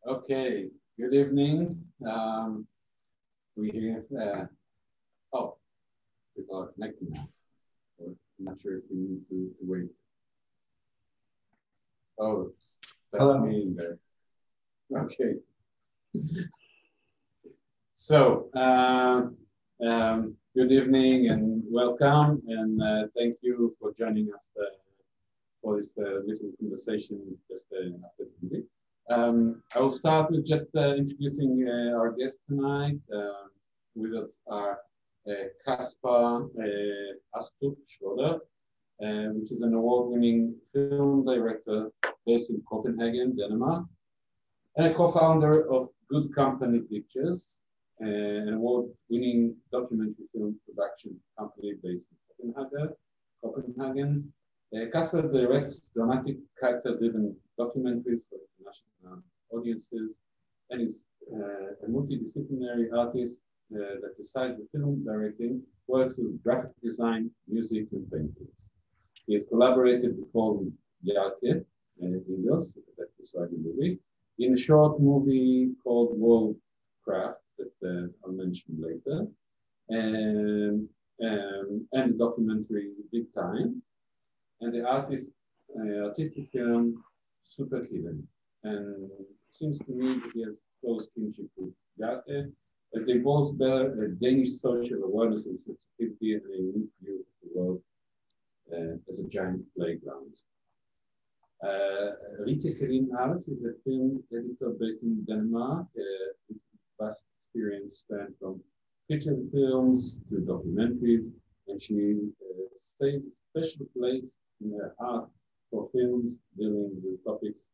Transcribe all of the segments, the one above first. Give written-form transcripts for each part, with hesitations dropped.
Okay, good evening. We have, oh, people are connecting now. I'm not sure if we need to wait. Oh, that's me in there. Okay. So, good evening and welcome, and thank you for joining us for this little conversation just after the meeting. I will start with just introducing our guest tonight. With us are Cesper Astrup Schroeder, which is an award-winning film director based in Copenhagen, Denmark, and a co-founder of Good Company Pictures, an award-winning documentary film production company based in Copenhagen. Cesper directs dramatic, character-driven documentaries for international audiences, and is a multidisciplinary artist that besides the film directing, works with graphic design, music, and paintings. He has collaborated before with Bjarke Ingels, that we saw in the movie, in a short movie called Worldcraft that I'll mention later, and the documentary Big Time, and the artistic film Super Hidden. And it seems to me that he has close kinship with Bjarke, as they both bear a Danish social awareness and sensitivity and a unique view of the world as a giant playground. Rik Selin is a film editor based in Denmark, with vast experience spanned from feature films to documentaries, and she saves a special place in her heart for films dealing with topics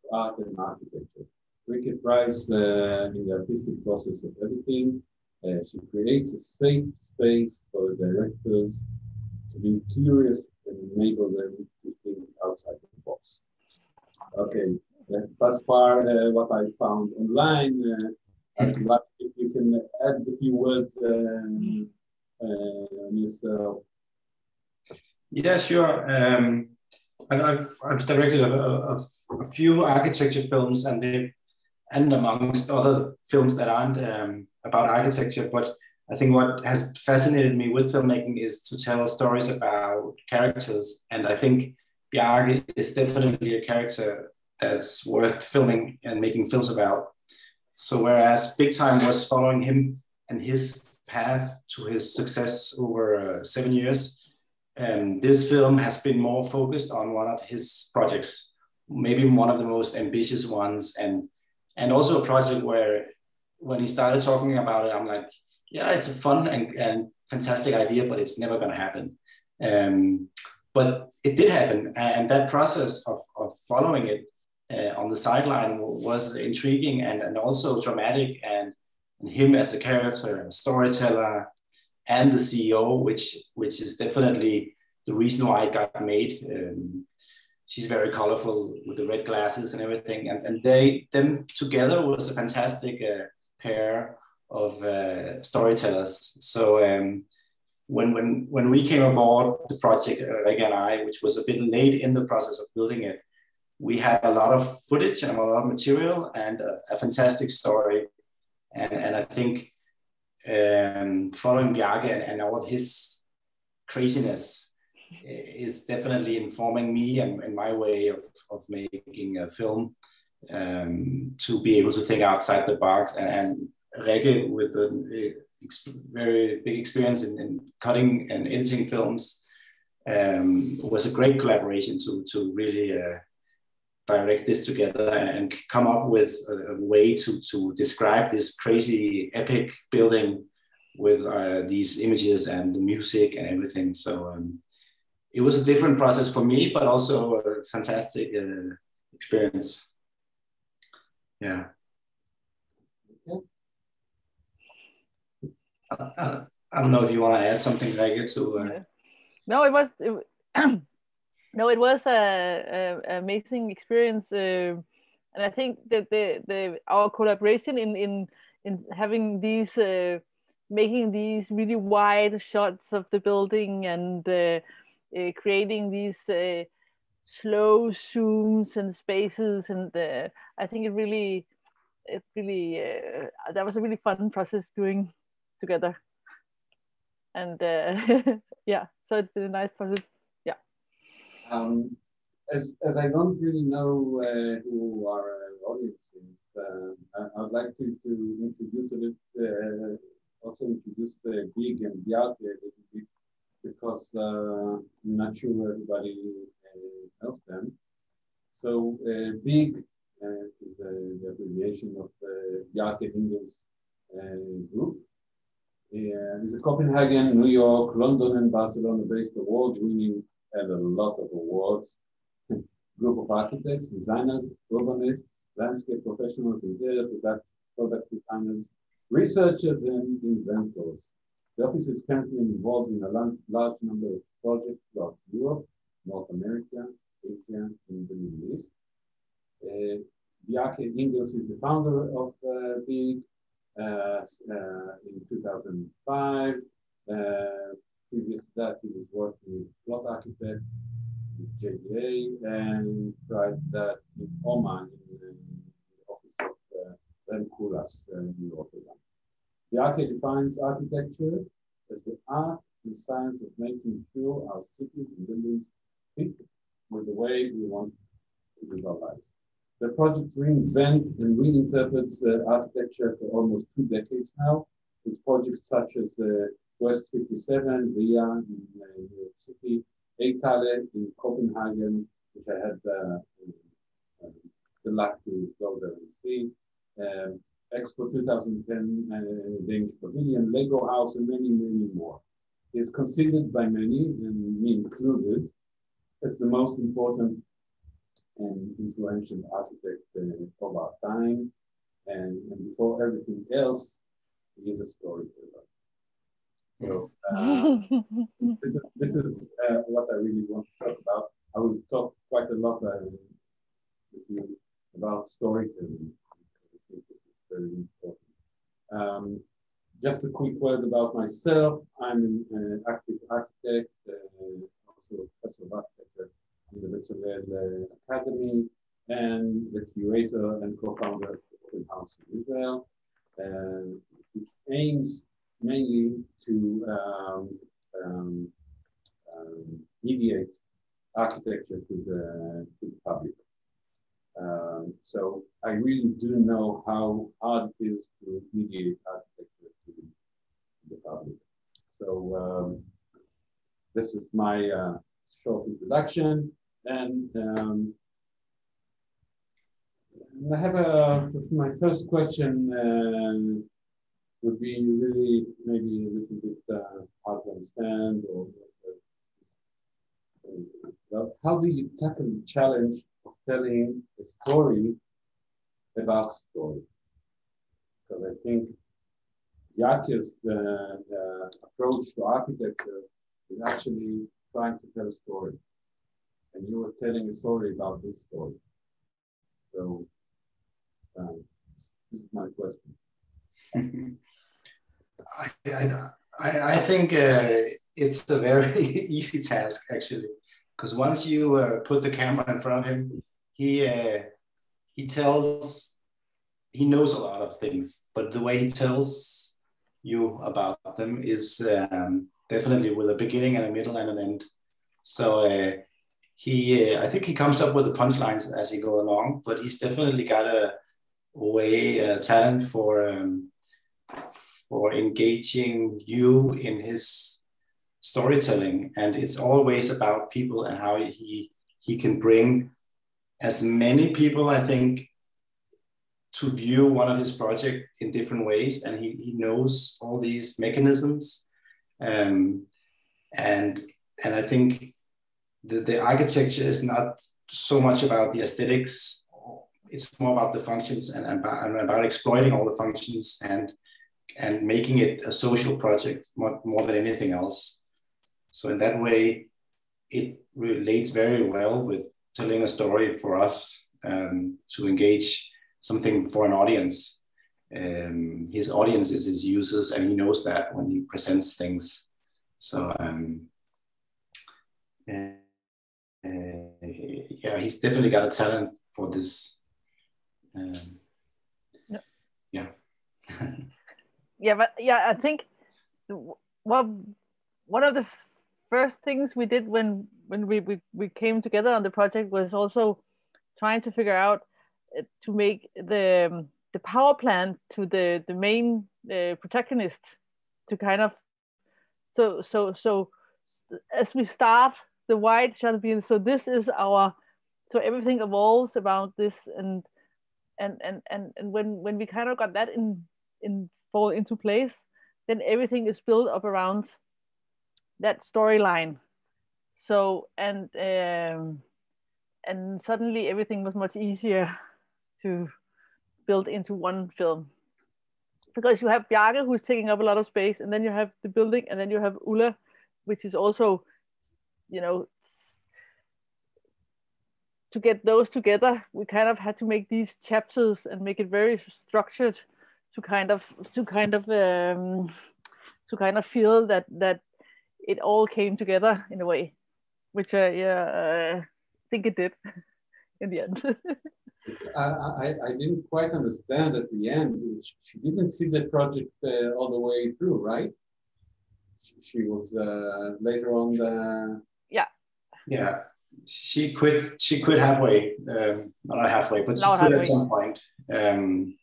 of art and architecture. Rik thrives in the artistic process of editing. She creates a safe space for the directors to be curious and enable them to think outside the box. Okay, thus far what I found online. I'd like if you can add a few words on yourself. Yeah, sure. I've directed a few architecture films, and amongst other films that aren't about architecture. But I think what has fascinated me with filmmaking is to tell stories about characters, and I think Bjarke is definitely a character that's worth filming and making films about. So whereas Big Time was following him and his path to his success over 7 years, this film has been more focused on one of his projects, maybe one of the most ambitious ones, and also a project where when he started talking about it, I'm like, yeah, it's a fun and fantastic idea, but it's never going to happen. But it did happen, and that process of following it on the sideline was intriguing and also dramatic, and him as a character, a storyteller, and the CEO, which is definitely the reason why it got made. She's very colorful with the red glasses and everything, and them together was a fantastic pair of storytellers. So when we came aboard the project, Rik and I, which was a bit late in the process of building it, we had a lot of footage and a lot of material and a fantastic story, and I think following Bjarke and all of his craziness is definitely informing me and my way of making a film, to be able to think outside the box. And Rik, with a very big experience in cutting and editing films, was a great collaboration to really direct this together and come up with a way to describe this crazy epic building with these images and the music and everything. So it was a different process for me, but also a fantastic experience. Yeah. I don't know if you want to add something, Rik, to. No, it was. No, it was an amazing experience, and I think that our collaboration in having these making these really wide shots of the building and creating these slow zooms and spaces, and I think it really it really that was a really fun process doing together. And yeah, so it's been a nice process. Yeah. As I don't really know who our audience is, I would like to introduce a bit, also introduce Big and Bjarke a little bit, because I'm not sure everybody knows them. So Big is the abbreviation of Bjarke Ingels group. It's a Copenhagen, New York, London, and Barcelona-based award-winning, and a lot of awards. Group of architects, designers, urbanists, landscape professionals, interior product designers, researchers, and inventors. The office is currently involved in a large number of projects throughout Europe, North America, Asia, and the Middle East. Bjarke Ingels is the founder of Big in 2005. Previous to that, he was working with plot architects, with JDA, and tried that in Oman, in the office of Rem Koolhaas in Rotterdam. Bjarke defines architecture as the art and science of making sure our cities and buildings fit with the way we want to live our lives. The project reinvent and reinterprets architecture for almost 2 decades now, with projects such as West 57, Via in New York City, Eitale in Copenhagen, which I had the luck to go there and see, Expo 2010 Danish Pavilion, Lego House, and many, many more. He is considered by many, and me included, as the most important and influential architect of our time. And before everything else, he is a storyteller. So this is what I really want to talk about. I will talk quite a lot with you about storytelling. I think this is very important. Just a quick word about myself. I'm an active architect, also a professor of architecture in the Bezalel Academy, and the curator and co-founder of the House in Israel, which aims mainly to mediate architecture to the public. So I really do know how hard it is to mediate architecture to the public. So this is my short introduction, and I have my first question would be really maybe a little bit hard to understand, or well, how do you tackle the challenge of telling a story about a story? Because I think Bjarke's approach to architecture is actually trying to tell a story, and you were telling a story about this story. So this is my question. I think it's a very easy task, actually, because once you put the camera in front of him, he knows a lot of things, but the way he tells you about them is definitely with a beginning and a middle and an end. So I think he comes up with the punchlines as he go along, but he's definitely got a talent for engaging you in his storytelling, and it's always about people and how he can bring as many people, I think, to view one of his projects in different ways, and he knows all these mechanisms, and I think the architecture is not so much about the aesthetics; it's more about the functions and about exploiting all the functions and making it a social project more than anything else. So in that way, it relates very well with telling a story for us to engage something for an audience. His audience is his users, and he knows that when he presents things. So yeah, he's definitely got a talent for this. No. yeah. Yeah, but yeah, I think one of the first things we did when we came together on the project was also trying to figure out to make the power plant to the main protagonist to kind of so as we start the white shall be, so this is our, so everything evolves about this, and when we kind of got that fall into place, then everything is built up around that storyline. So and suddenly everything was much easier to build into one film, because you have Bjarke, who's taking up a lot of space, and then you have the building, and then you have Ulla, which is also, you know, to get those together, we kind of had to make these chapters and make it very structured to kind of feel that it all came together in a way, which I think it did in the end. I didn't quite understand at the end. She didn't see the project all the way through, right? She was later on the... Yeah. She quit halfway, not halfway, but she quit at some point. And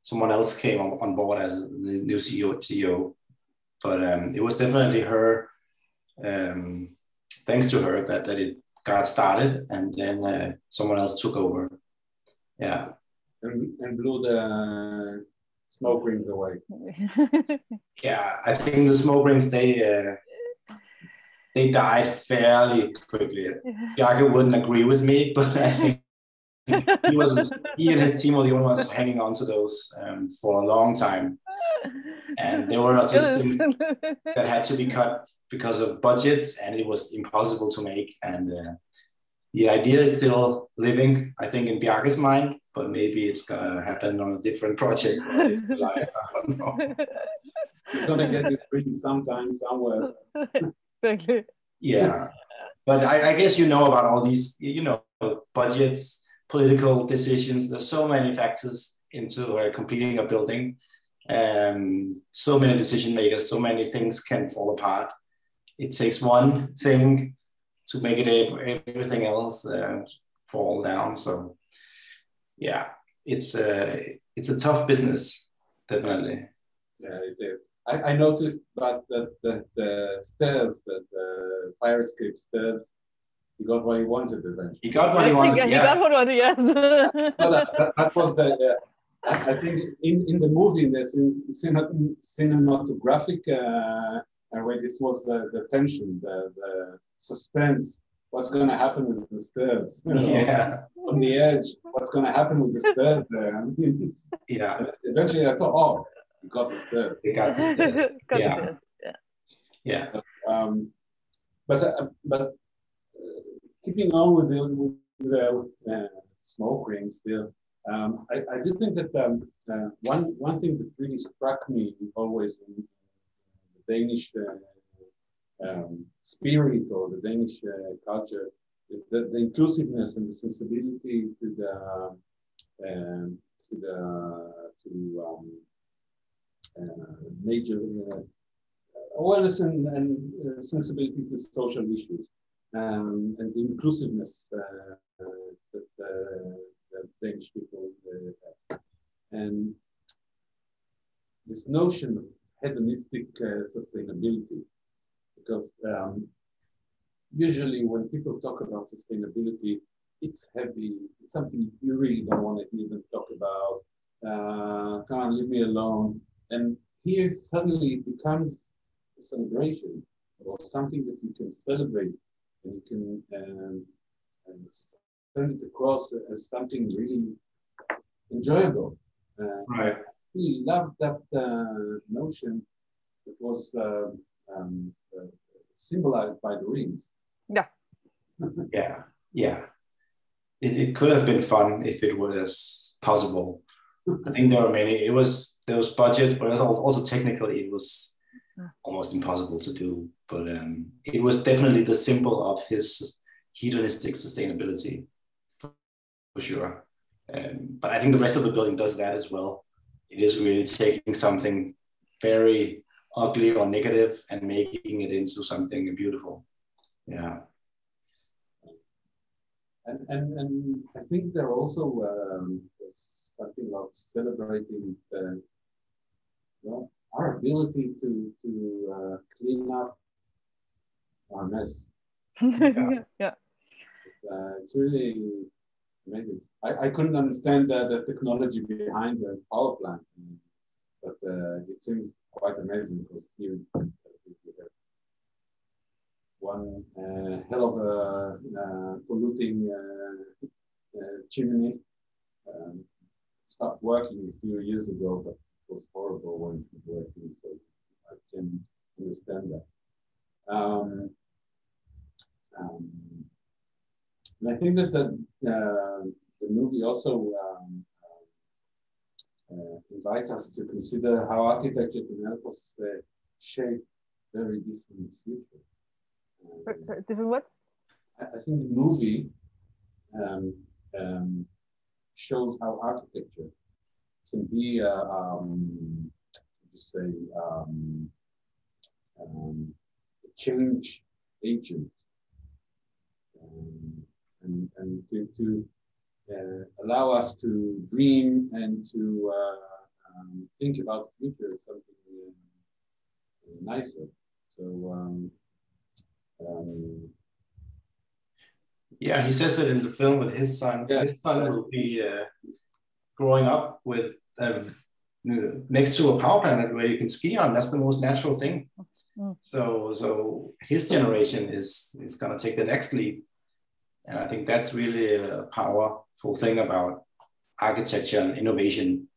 someone else came on board as the new CEO. But it was definitely her, thanks to her, that it got started, and then someone else took over. Yeah. And blew the smoke rings away. Yeah, I think the smoke rings, they died fairly quickly. Bjarke wouldn't agree with me, but I think he and his team were the only ones hanging on to those for a long time. And there were just things that had to be cut because of budgets, and it was impossible to make. And the idea is still living, I think, in Bjarke's mind, but maybe it's gonna happen on a different project. I don't know. You're gonna get it written sometime, somewhere. Exactly. Yeah, but I guess you know about all these, budgets, political decisions. There's so many factors into completing a building. So many decision makers, so many things can fall apart. It takes one thing to make it everything else fall down. So yeah, it's a tough business, definitely. Yeah, it is. I noticed that the stairs, that the fire escape stairs, he got what he wanted eventually. He got what he wanted. He got what he wanted, yes. That was the. I think in the movie, in the cinematographic way, this was the tension, the suspense. What's going to happen with the stairs? Yeah. On the edge, what's going to happen with the stairs there? Yeah. Eventually, I thought, oh, you got the stairs. They got the stairs. Yeah. Yeah. But keeping on with the smoke rings still. I do think that one thing that really struck me always in the Danish spirit or the Danish culture is that the inclusiveness and the sensibility to major awareness and sensibility to social issues, and the inclusiveness that the Danish people have. And this notion of hedonistic sustainability, because usually when people talk about sustainability, it's heavy, it's something you really don't want to even talk about. Come on, leave me alone. And here suddenly it becomes a celebration, or something that you can celebrate, and you can send it across as something really enjoyable. Right. I really loved that notion that was symbolized by the rings. Yeah. Yeah. It could have been fun if it was possible. I think there was budgets, but also technically it was almost impossible to do. But it was definitely the symbol of his hedonistic sustainability, for sure. But I think the rest of the building does that as well. is really taking something very ugly or negative and making it into something beautiful. Yeah. And I think they're also something about celebrating the, our ability to clean up our mess. Yeah. It's really amazing. I couldn't understand the technology behind the power plant, but it seems quite amazing because here we have one hell of a polluting chimney. Stopped working a few years ago, but it was horrible when it was working, so I can understand that. And I think that the movie also invites us to consider how architecture can help us shape very different future. Different what? I think the movie shows how architecture can be a change agent, and to allow us to dream and to think about the future as something nicer. So yeah, he says it in the film with his son. Yeah. His son will be growing up with next to a power plant where you can ski on. That's the most natural thing. Mm. So his generation is going to take the next leap. And I think that's really a powerful thing about architecture and innovation.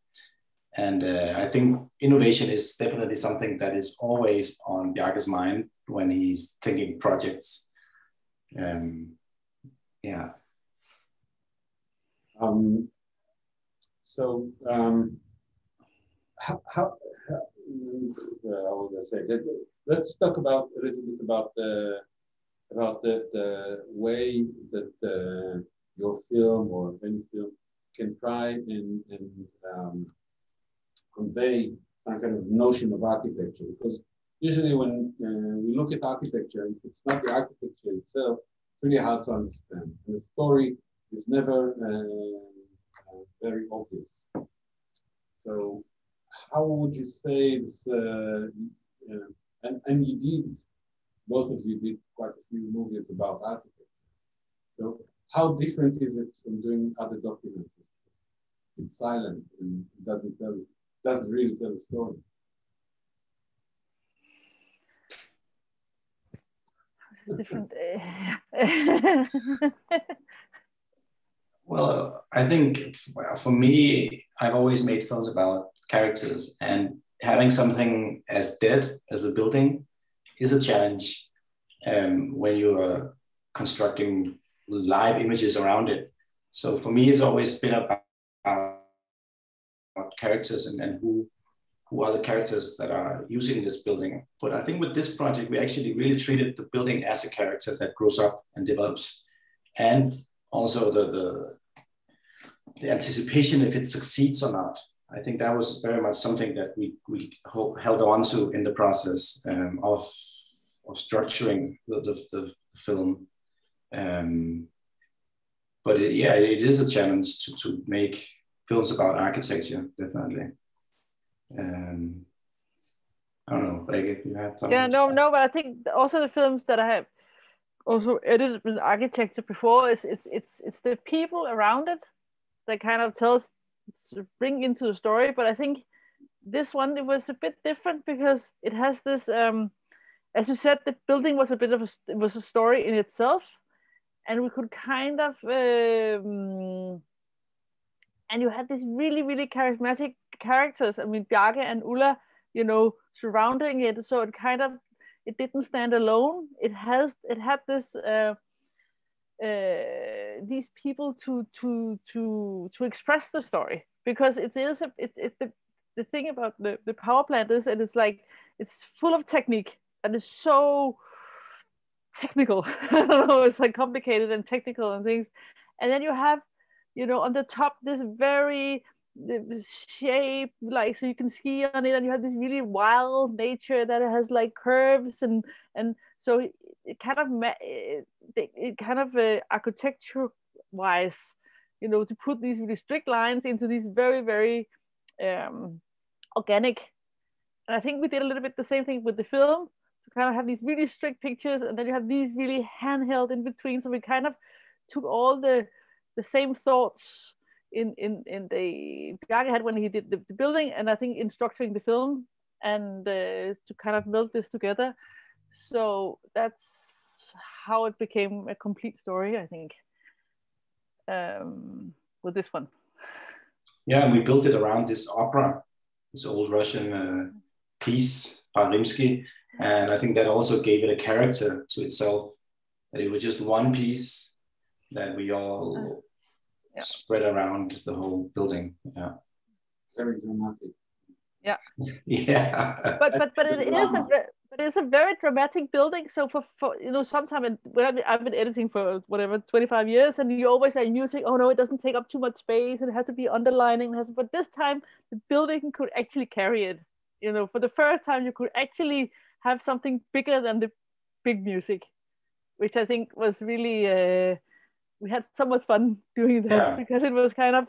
And I think innovation is definitely something that is always on Bjarke's mind when he's thinking projects. Yeah. How I was gonna say that, let's talk about a little bit about the way that your film or any film can try and convey some kind of notion of architecture, because usually when we look at architecture, if it's not the architecture itself, it's really hard to understand. And the story is never very obvious. So how would you say this, and you did, both of you did quite a few movies about architecture. So how different is it from doing other documentaries? It's silent and it doesn't really tell the story. Different. Well, I think for me, I've always made films about characters, and having something as dead as a building is a challenge when you are constructing live images around it. So for me, it's always been about characters and who are the characters that are using this building. But I think with this project, we actually really treated the building as a character that grows up and develops. And also the anticipation if it succeeds or not. I think that was very much something that we held on to in the process of structuring the film. But it is a challenge to make films about architecture, definitely. I don't know, like if you have something. Yeah, no, but I think also the films that I have also edited with architecture before it's the people around it that kind of bring into the story. But I think this one, it was a bit different because it has this, as you said, the building was a bit of a story in itself, and we could kind of, and you had these really, really charismatic characters. I mean, Bjarke and Ulla, surrounding it. So it didn't stand alone. It had this, these people to express the story, because the thing about the power plant is that it's full of technique and it's so technical. I don't know, it's like complicated and technical and things. And then you have, on the top, this very the shape, like, so you can ski on it, and you have this really wild nature that has like curves, and so it kind of architecture wise, you know, to put these really strict lines into these very, very organic. And I think we did a little bit the same thing with the film, to kind of have these really strict pictures, and then you have these really handheld in between. So we kind of took all the same thoughts in the Bjarke had when he did the building, and I think in structuring the film, and to kind of meld this together. So that's how it became a complete story, I think, with this one. Yeah, and we built it around this opera, this old Russian piece by Rimsky, and I think that also gave it a character to itself, that it was just one piece that we all spread around the whole building. Yeah, very dramatic. Yeah. Yeah. But it's a very dramatic building. So for you know, sometimes when I've been editing for whatever 25 years, and you always say music, oh no, it doesn't take up too much space, and it has to be underlining. But this time the building could actually carry it. You know, for the first time you could actually have something bigger than the big music, which I think was really we had so much fun doing that, because it was kind of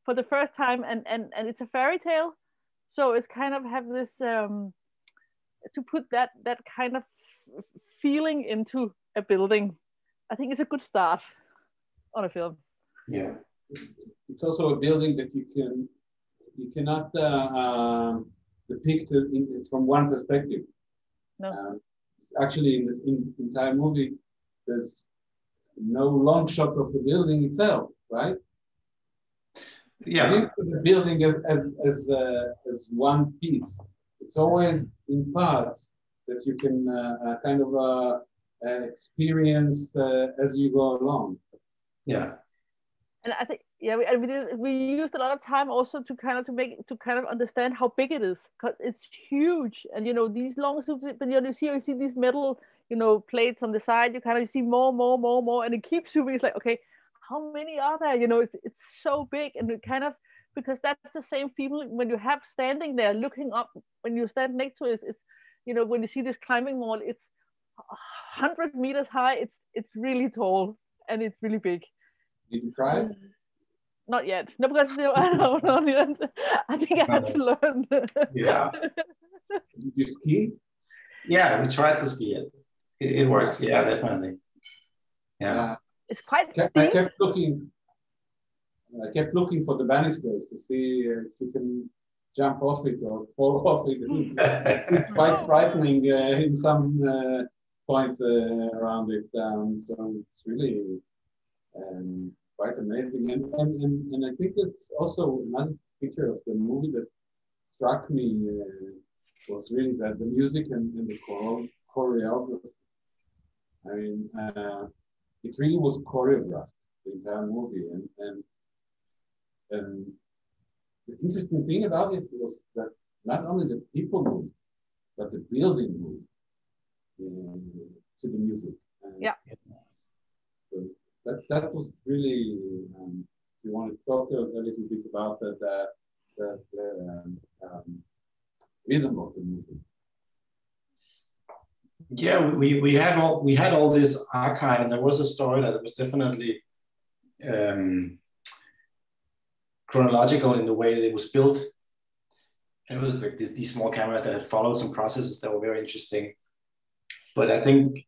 for the first time, and it's a fairy tale. So it's kind of have this to put that kind of feeling into a building. I think it's a good start on a film. Yeah, it's also a building that you cannot depict from one perspective. No. Actually, in this entire movie, there's no long shot of the building itself, right? Yeah, the building as one piece. It's always in parts that you can kind of experience as you go along. Yeah. And I think we used a lot of time also to kind of understand how big it is, because it's huge. And you know, these long suits, but you see these metal, you know, plates on the side. You kind of see more, and it keeps zooming. It's like, okay, how many are there? You know, it's so big, and it kind of, because that's the same people when you have standing there looking up, when you stand next to it, it's, you know, when you see this climbing wall, it's 100 meters high. It's really tall, and it's really big. Did you try? Not yet. No, because I don't know yet. I think I have to learn. Yeah. Did you ski? Yeah, we tried to ski it. It works. Yeah, definitely. Yeah. It's quite steep. I kept looking for the banisters to see if you can jump off it or fall off it. It's quite frightening in some points around it. So it's really quite amazing. And I think it's also another feature of the movie that struck me was really that the music and the choreography. I mean, it really was choreographed, the entire movie. And the interesting thing about it was that not only the people moved, but the building moved to the music. So that was really, if you want to talk a little bit about the rhythm of the movie. Yeah, we had all this archive, and there was a story that was definitely chronological in the way that it was built. And it was like these small cameras that had followed some processes that were very interesting. But I think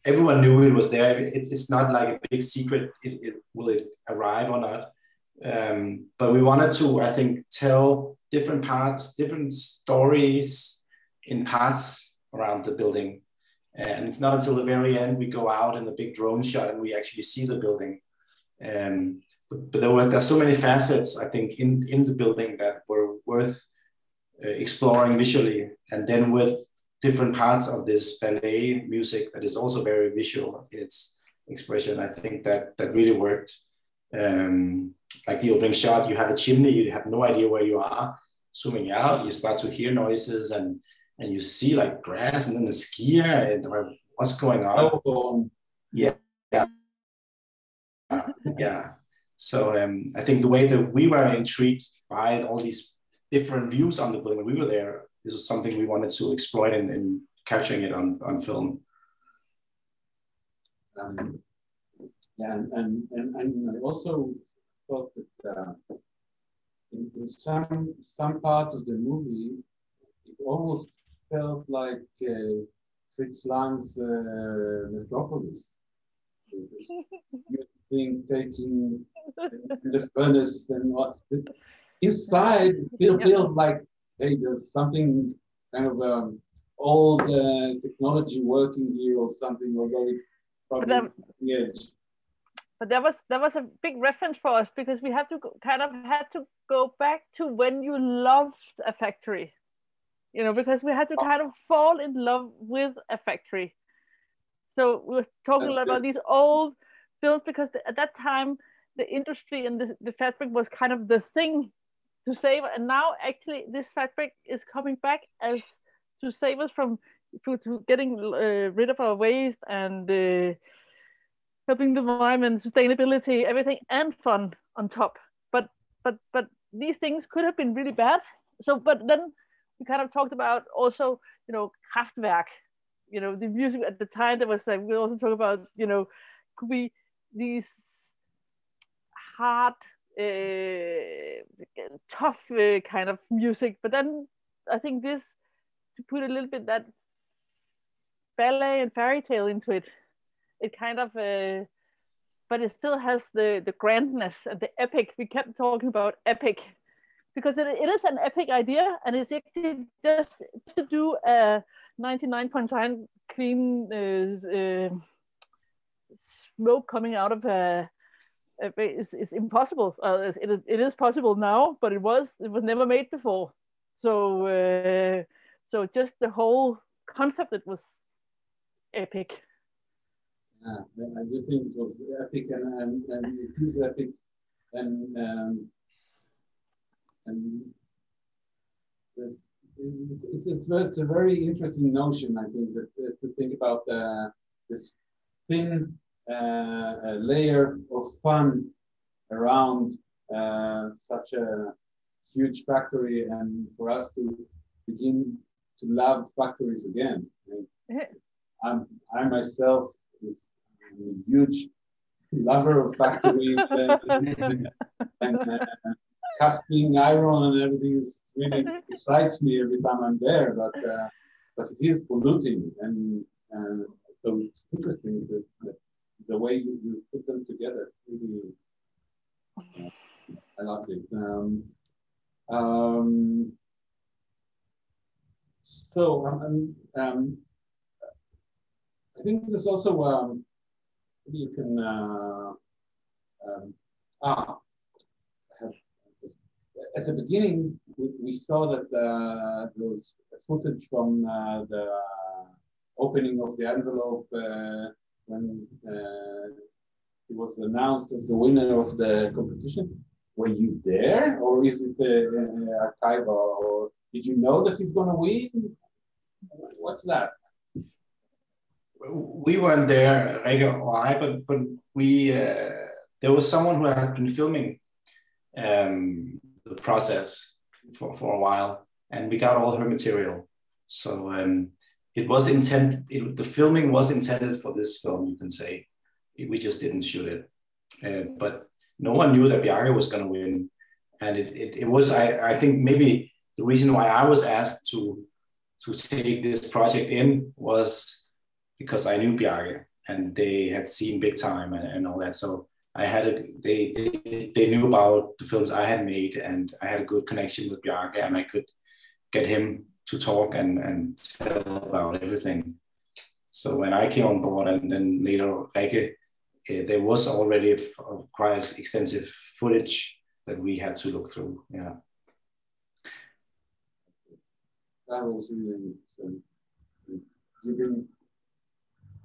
everyone knew it was there. It's not like a big secret. Will it arrive or not? But we wanted to, I think, tell different parts, different stories in parts around the building. And it's not until the very end we go out in the big drone shot and we actually see the building. But there's so many facets, I think, in the building that were worth exploring visually. And then with different parts of this ballet music that is also very visual in its expression, I think that really worked. Like the opening shot, you have a chimney, you have no idea where you are. Zooming out, you start to hear noises and you see like grass and then the skier and what's going on. Oh. Yeah. So I think the way that we were intrigued by all these different views on the building when we were there, this was something we wanted to exploit in capturing it on film. Yeah, and I also thought that in some parts of the movie, it almost felt like Fritz Lang's Metropolis. You think taking the furnace and what inside feels like, hey, there's something kind of old technology working here or something, although it's probably the edge. But that was a big reference for us, because we had to go back to when you loved a factory, you know, because we had to kind of fall in love with a factory. So we were talking a lot about these old films, because at that time the industry and the fabric was kind of the thing to save, and now actually this fabric is coming back as to save us from to getting rid of our waste and helping the environment, sustainability, everything, and fun on top. But these things could have been really bad. So, but then we kind of talked about also, you know, Kraftwerk, you know, the music at the time. That was like, we also talk about, you know, could be these hard, tough kind of music. But then I think this, to put a little bit that ballet and fairy tale into it, it kind of, but it still has the grandness and the epic. We kept talking about epic, because it is an epic idea, and it's actually just to do a 99.9 clean smoke coming out of is impossible. It is possible now, but it was never made before. So so just the whole concept, it was epic. Yeah, I do think it was epic, and it is epic, and this, it's a very interesting notion, I think, that to think about this thin layer of fun around such a huge factory, and for us to begin to love factories again. I myself is a huge lover of factories and casting iron and everything is really excites me every time I'm there, but it is polluting, and so it's interesting that the way you put them together. Really, I loved it. I think there's also you can at the beginning we saw that there was footage from the opening of the envelope when he was announced as the winner of the competition. Were you there, or is it archival, or did you know that he's going to win? What's that? We weren't there, Række or I, but we there was someone who had been filming the process for a while, and we got all her material. So it was intended. The filming was intended for this film, you can say. We just didn't shoot it, but no one knew that Bjarke was going to win, and it was. I think maybe the reason why I was asked to take this project in was because I knew Bjarke and they had seen Big Time and all that. So I had they knew about the films I had made, and I had a good connection with Bjarke, and I could get him to talk and tell about everything. So when I came on board, and then later Række, there was already quite extensive footage that we had to look through. Yeah. That was really interesting. You've been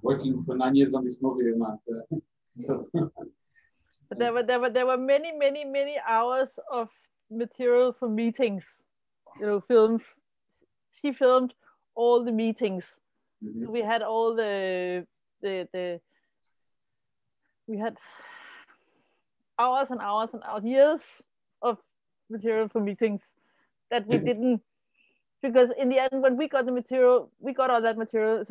working for 9 years on this movie, not. But there were many hours of material for meetings. You know, filmed. She filmed all the meetings. Mm-hmm. So we had all we had hours and hours and hours, years of material for meetings that we didn't, because in the end, when we got the material, we got all that material.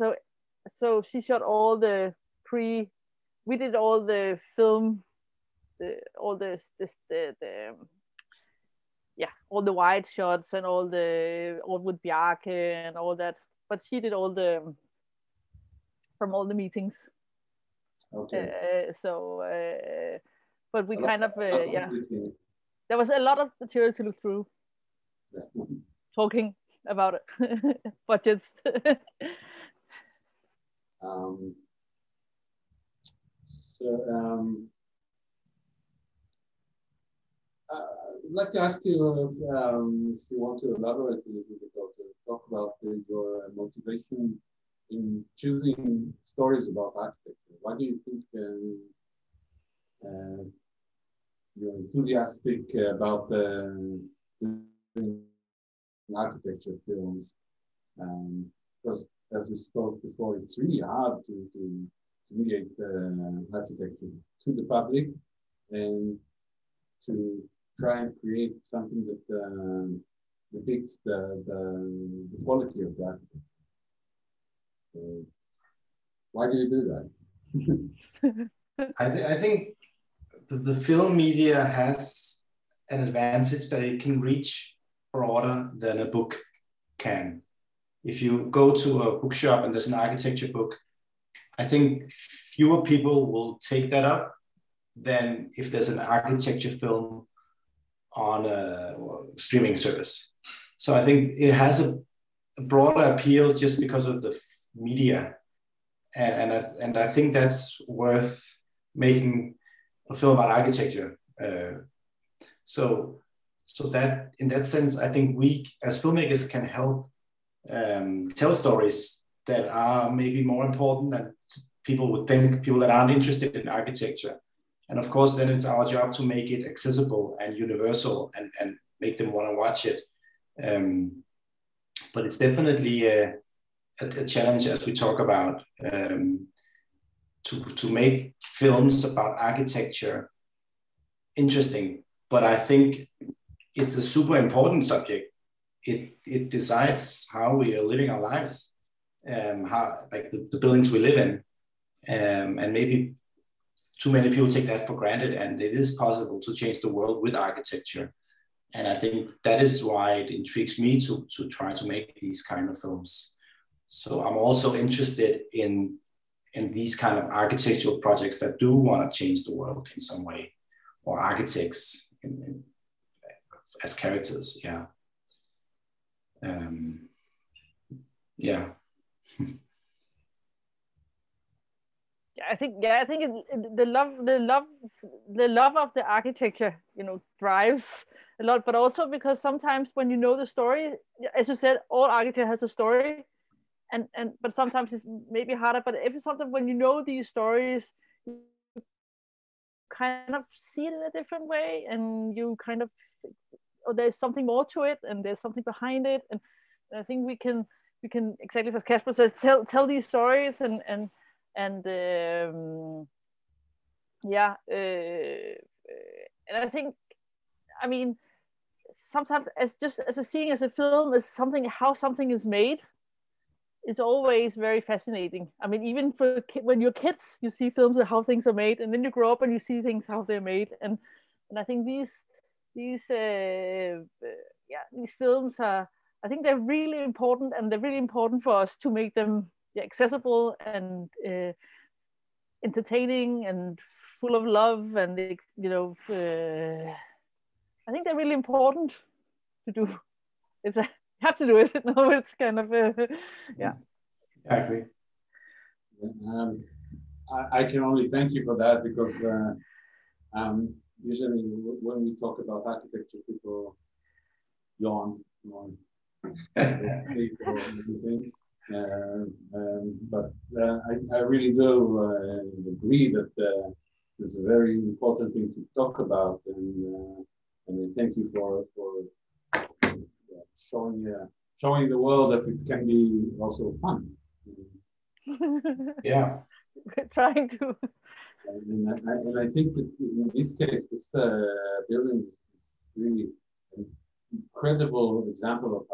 So she shot all the we did all the film, all the wide shots and all with Bjarke and all that. But she did all from all the meetings. Okay. But we kind of there was a lot of material to look through. Yeah. Talking about it, budgets. I'd like to ask you if you want to elaborate a little bit or to talk about your motivation in choosing stories about architecture. Why do you think you're enthusiastic about doing architecture films? Because as we spoke before, it's really hard to communicate architecture to the public and to try and create something that depicts the quality of the architecture. Why do you do that? I think the film media has an advantage that it can reach broader than a book can. If you go to a bookshop and there's an architecture book, I think fewer people will take that up than if there's an architecture film on a streaming service. So I think it has a broader appeal just because of the media. And I think that's worth making a film about architecture. So that in that sense, I think we as filmmakers can help tell stories that are maybe more important than people would think, people that aren't interested in architecture. And of course, then it's our job to make it accessible and universal and make them want to watch it. But it's definitely a challenge, as we talk about, to make films about architecture interesting. But I think it's a super important subject. It decides how we are living our lives, how like the buildings we live in, and maybe too many people take that for granted. And it is possible to change the world with architecture. And I think that is why it intrigues me to try to make these kind of films. So I'm also interested in these kind of architectural projects that do want to change the world in some way, or architects as characters. Yeah. Yeah. I think the love of the architecture, drives a lot, but also because sometimes when you know the story, as you said, all architecture has a story, but sometimes it's maybe harder. But sometimes when you know these stories, you kind of see it in a different way, and you kind of, there's something more to it, and there's something behind it, and I think we can exactly as Kasper said, tell these stories and I think, I mean, sometimes seeing as a film is how something is made is always very fascinating. I mean, even when you're kids, you see films of how things are made, and then you grow up and you see things how they're made, and I think these films are, I think they're really important, and they're really important for us to make them accessible and entertaining and full of love, and I think they're really important to do. You have to do it. No, it's kind of yeah. I agree. I can only thank you for that, because usually when we talk about architecture, people yawn. But I really do agree that it's a very important thing to talk about, and I thank you for showing the world that it can be also fun. Yeah, we're trying to. And I think that in this case, this building is really an incredible example of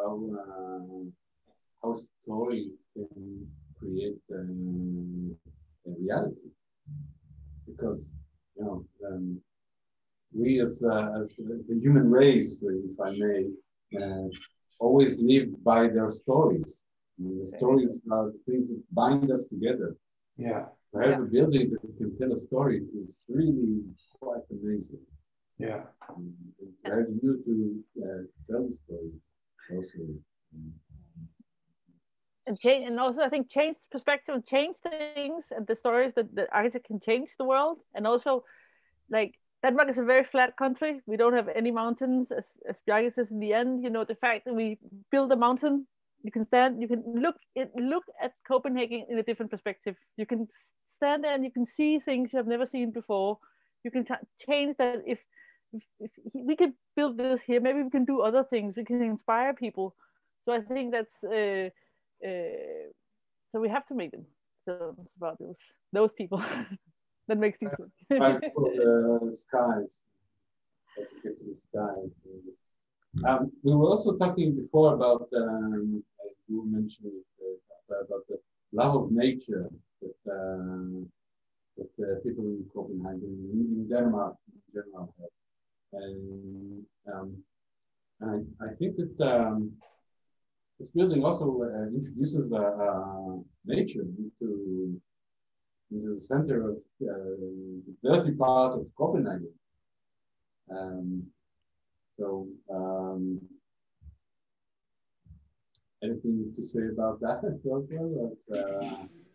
how story can create a reality. Because we as the human race, if I may, always live by their stories. The stories are things that bind us together. Yeah. To have a building that can tell a story is really quite amazing. Yeah. And to have you to tell the story also. And also, I think change perspective, change things, and the stories that the architect can change the world. And also, like, Denmark is a very flat country. We don't have any mountains, as Bjarke says in the end. The fact that we build a mountain, you can look at Copenhagen in a different perspective. You can stand there and you can see things you have never seen before. You can change that. If we can build this here, maybe we can do other things. We can inspire people. So I think that's so we have to make them films about those people. That makes things good. Fight for the skies. How to get to the sky. We were also talking before about you mentioned about the love of nature that people in Copenhagen, in Denmark, in general have. And I think that this building also introduces nature into the center of the dirty part of Copenhagen. Anything to say about that?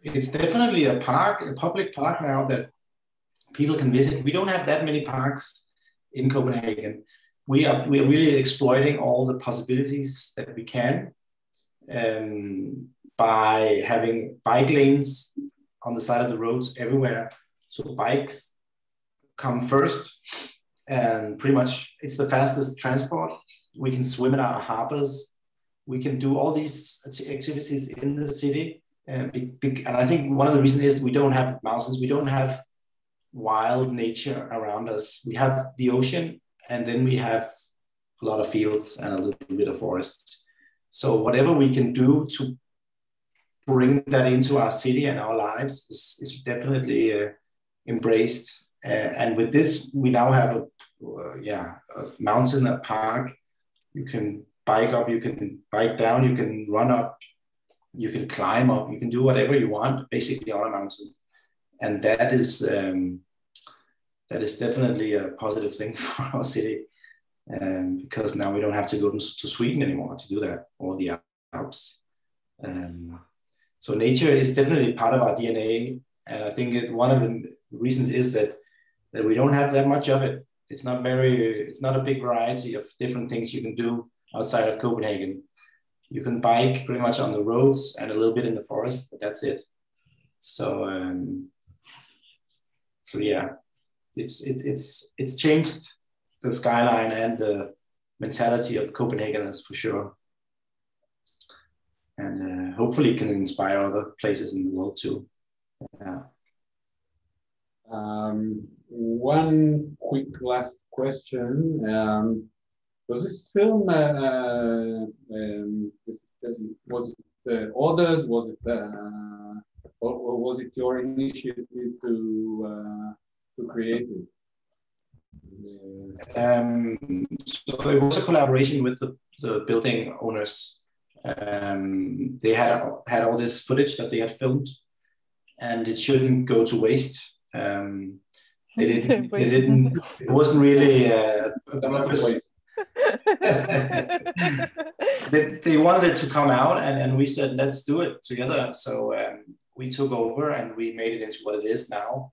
It's definitely a park, a public park now that people can visit. We don't have that many parks in Copenhagen. We are really exploiting all the possibilities that we can by having bike lanes on the side of the roads everywhere. So bikes come first, and pretty much it's the fastest transport. We can swim in our harbors. We can do all these activities in the city. And I think one of the reasons is we don't have mountains. We don't have wild nature around us. We have the ocean, and then we have a lot of fields and a little bit of forest. So whatever we can do to bring that into our city and our lives is definitely embraced. And with this, we now have a mountain, a park. You can bike up, you can bike down, you can run up, you can climb up, you can do whatever you want, basically on a mountain. And that is definitely a positive thing for our city, because now we don't have to go to Sweden anymore to do that, or the Alps. So nature is definitely part of our DNA, and I think one of the reasons is that we don't have that much of it. It's not a big variety of different things you can do outside of Copenhagen. You can bike pretty much on the roads and a little bit in the forest, but that's it. So yeah, it's changed the skyline and the mentality of Copenhageners for sure. And hopefully it can inspire other places in the world too. Yeah. One quick last question. Was this film, was it ordered? Was it, or was it your initiative to create it? So it was a collaboration with the building owners. They had all this footage that they had filmed, and it shouldn't go to waste. It wasn't really a purpose. They wanted it to come out, and we said, let's do it together. So we took over and we made it into what it is now.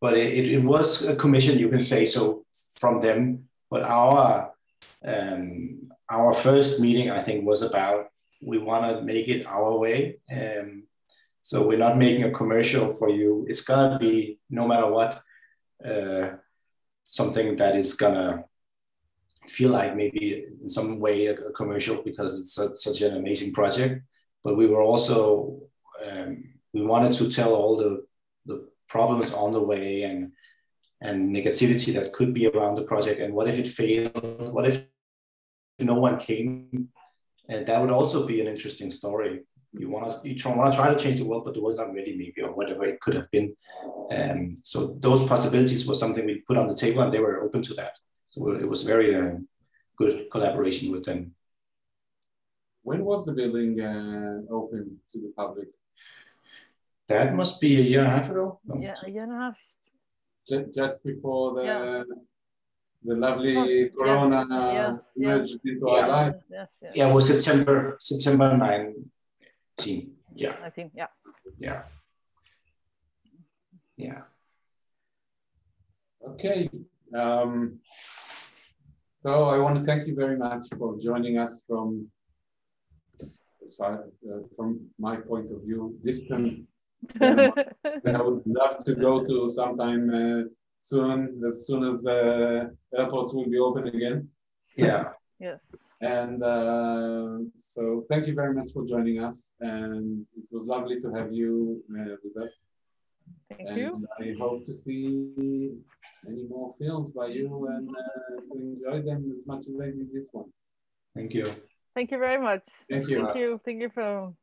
But it was a commission, you can say so, from them. But our first meeting, I think, was about, we want to make it our way. So we're not making a commercial for you. It's gonna be, no matter what, something that is gonna feel like maybe in some way a commercial, because it's such an amazing project. But we were also we wanted to tell all the problems on the way and negativity that could be around the project, and what if it failed? What if no one came? And that would also be an interesting story. You want to try to change the world, but it was not ready, maybe, or whatever it could have been. So those possibilities were something we put on the table, and they were open to that. So it was very good collaboration with them. When was the building open to the public? That must be a year and a half ago. No. Yeah, a year and a half. Just before the lovely Corona emerged into our life. Yes. Yeah, it was September 19. Yeah. I think, Yeah. Okay. So I want to thank you very much for joining us from, as far as, from my point of view, distant. I would love to go to sometime soon, as soon as the airports will be open again. Yeah. Yes. And so thank you very much for joining us. And it was lovely to have you with us. Thank you. I hope to see many more films by you and to enjoy them as much as I did this one. Thank you. Thank you very much. Thank you. Thank you for